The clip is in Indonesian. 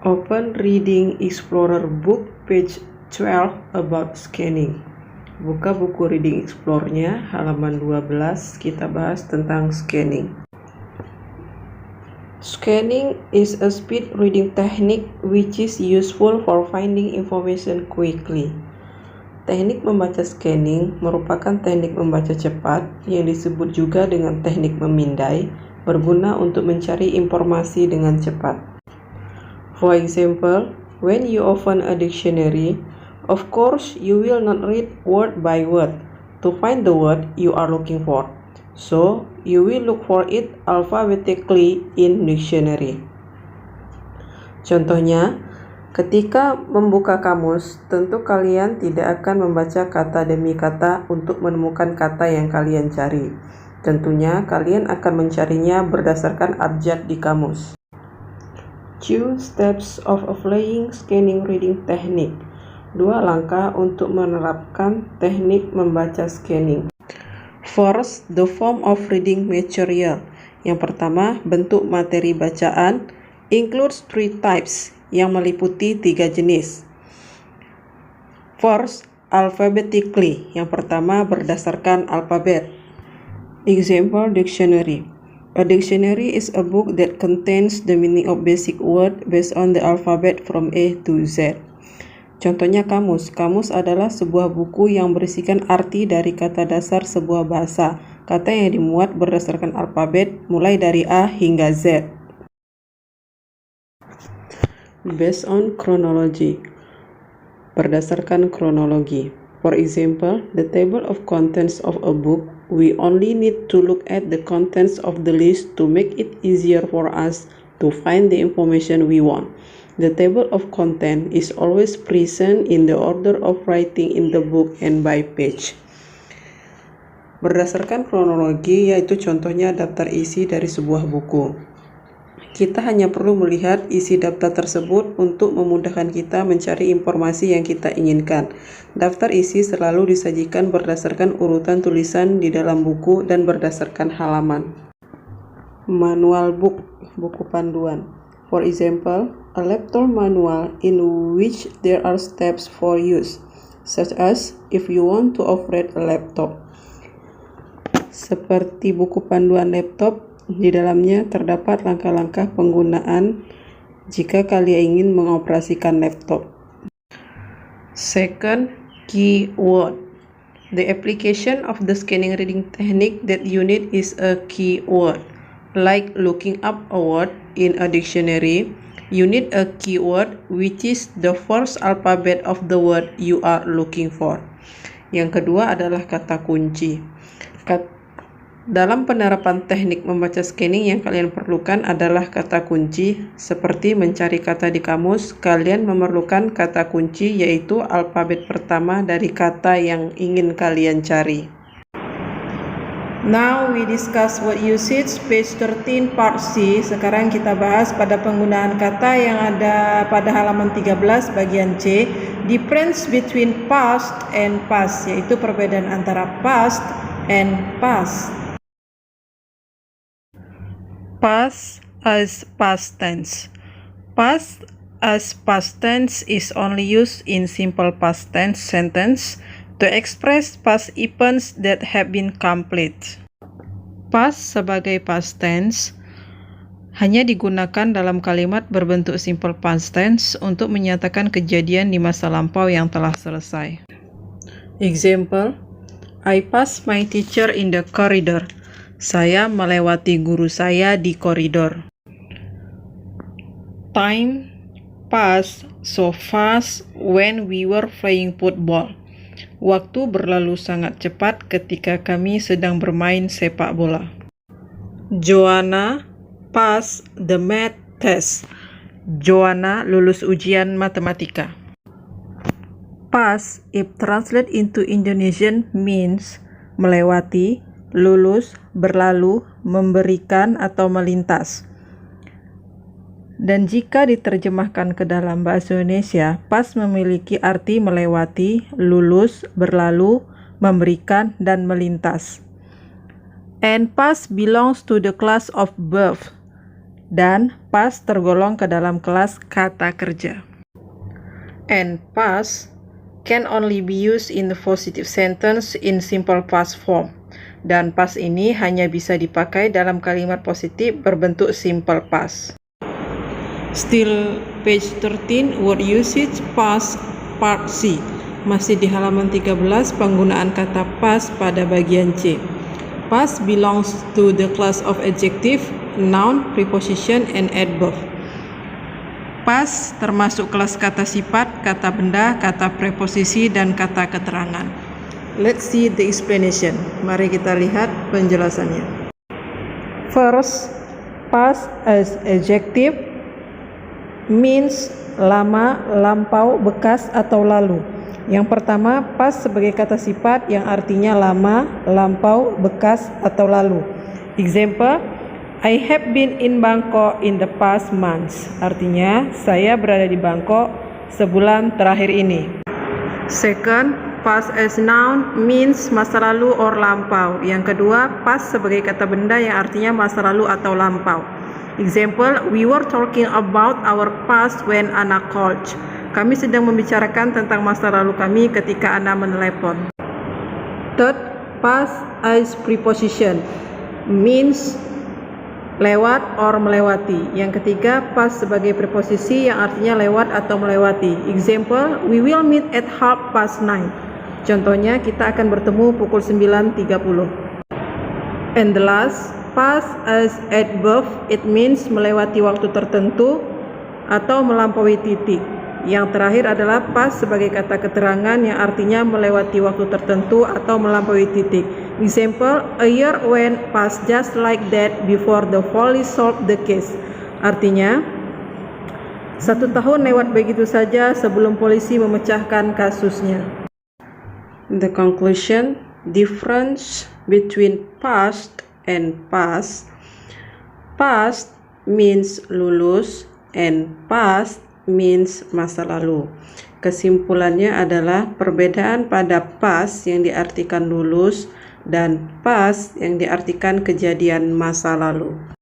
Open Reading Explorer Book page 12 about scanning. Buka buku Reading Explorer-nya halaman 12, kita bahas tentang scanning. Scanning is a speed reading technique which is useful for finding information quickly. Teknik membaca scanning merupakan teknik membaca cepat yang disebut juga dengan teknik memindai, berguna untuk mencari informasi dengan cepat. For example, when you open a dictionary, of course you will not read word by word to find the word you are looking for. So, you will look for it alphabetically in dictionary. Contohnya, ketika membuka kamus, tentu kalian tidak akan membaca kata demi kata untuk menemukan kata yang kalian cari. Tentunya, kalian akan mencarinya berdasarkan abjad di kamus. 2 steps of applying scanning reading technique. 2 langkah untuk menerapkan teknik membaca scanning. First, the form of reading material. Yang pertama, bentuk materi bacaan includes 3 types yang meliputi 3 jenis. First, alphabetically. Yang pertama berdasarkan alfabet. Example dictionary. A dictionary is a book that contains the meaning of basic word based on the alphabet from A to Z. Contohnya kamus. Kamus adalah sebuah buku yang berisikan arti dari kata dasar sebuah bahasa. Kata yang dimuat berdasarkan alfabet mulai dari A hingga Z. Based on chronology. Berdasarkan kronologi. For example, the table of contents of a book, we only need to look at the contents of the list to make it easier for us to find the information we want. The table of content is always present in the order of writing in the book and by page. Berdasarkan kronologi, yaitu contohnya daftar isi dari sebuah buku. Kita hanya perlu melihat isi daftar tersebut untuk memudahkan kita mencari informasi yang kita inginkan. Daftar isi selalu disajikan berdasarkan urutan tulisan di dalam buku dan berdasarkan halaman. Manual book, buku panduan. For example, a laptop manual in which there are steps for use, such as if you want to operate a laptop. Seperti buku panduan laptop, di dalamnya terdapat langkah-langkah penggunaan jika kalian ingin mengoperasikan laptop. Second, keyword. The application of the scanning reading technique that you need is a keyword. Like looking up a word in a dictionary, you need a keyword which is the first alphabet of the word you are looking for. Yang kedua adalah kata kunci. Dalam penerapan teknik membaca scanning yang kalian perlukan adalah kata kunci. Seperti mencari kata di kamus, kalian memerlukan kata kunci yaitu alfabet pertama dari kata yang ingin kalian cari. Now we discuss what usage, page 13 part C. Sekarang kita bahas pada penggunaan kata yang ada pada halaman 13 bagian C. Difference between past and past, yaitu perbedaan antara past and past. Past as past tense. Past as past tense is only used in simple past tense sentence to express past events that have been complete. Past sebagai past tense hanya digunakan dalam kalimat berbentuk simple past tense untuk menyatakan kejadian di masa lampau yang telah selesai. Example, I passed my teacher in the corridor. Saya melewati guru saya di koridor. Time passed so fast when we were playing football. Waktu berlalu sangat cepat ketika kami sedang bermain sepak bola. Joanna passed the math test. Joanna lulus ujian matematika. Pass, if translated into Indonesian, means melewati, lulus, berlalu, memberikan, atau melintas. Dan jika diterjemahkan ke dalam bahasa Indonesia, pas memiliki arti melewati, lulus, berlalu, memberikan, dan melintas. And past belongs to the class of verb. dan past tergolong ke dalam kelas kata kerja. And past can only be used in the positive sentence in simple past form. Dan past ini hanya bisa dipakai dalam kalimat positif berbentuk simple past. Still page 13, word usage past part C. Masih di halaman 13, penggunaan kata past pada bagian C. Past belongs to the class of adjective, noun, preposition, and adverb. Past termasuk kelas kata sifat, kata benda, kata preposisi, dan kata keterangan. Let's see the explanation. Mari kita lihat penjelasannya. First, past as adjective means lama, lampau, bekas, atau lalu. Yang pertama, past sebagai kata sifat yang artinya lama, lampau, bekas, atau lalu. Example, I have been in Bangkok in the past months. Artinya, saya berada di Bangkok sebulan terakhir ini. Second, past as noun means masa lalu or lampau. Yang kedua, past sebagai kata benda yang artinya masa lalu atau lampau. Example, we were talking about our past when Anna called. Kami sedang membicarakan tentang masa lalu kami ketika Anna menelepon. Third, past as preposition means lewat or melewati. Yang ketiga, past sebagai preposisi yang artinya lewat atau melewati. Example, we will meet at 9:30. Contohnya, kita akan bertemu pukul 9.30. And the last, past as adverb, it means melewati waktu tertentu atau melampaui titik. Yang terakhir adalah past sebagai kata keterangan yang artinya melewati waktu tertentu atau melampaui titik. Example, a year went past just like that before the police solved the case. Artinya, 1 tahun lewat begitu saja sebelum polisi memecahkan kasusnya. The conclusion, difference between past and past. Past means lulus and past means masa lalu. Kesimpulannya adalah perbedaan pada past yang diartikan lulus dan past yang diartikan kejadian masa lalu.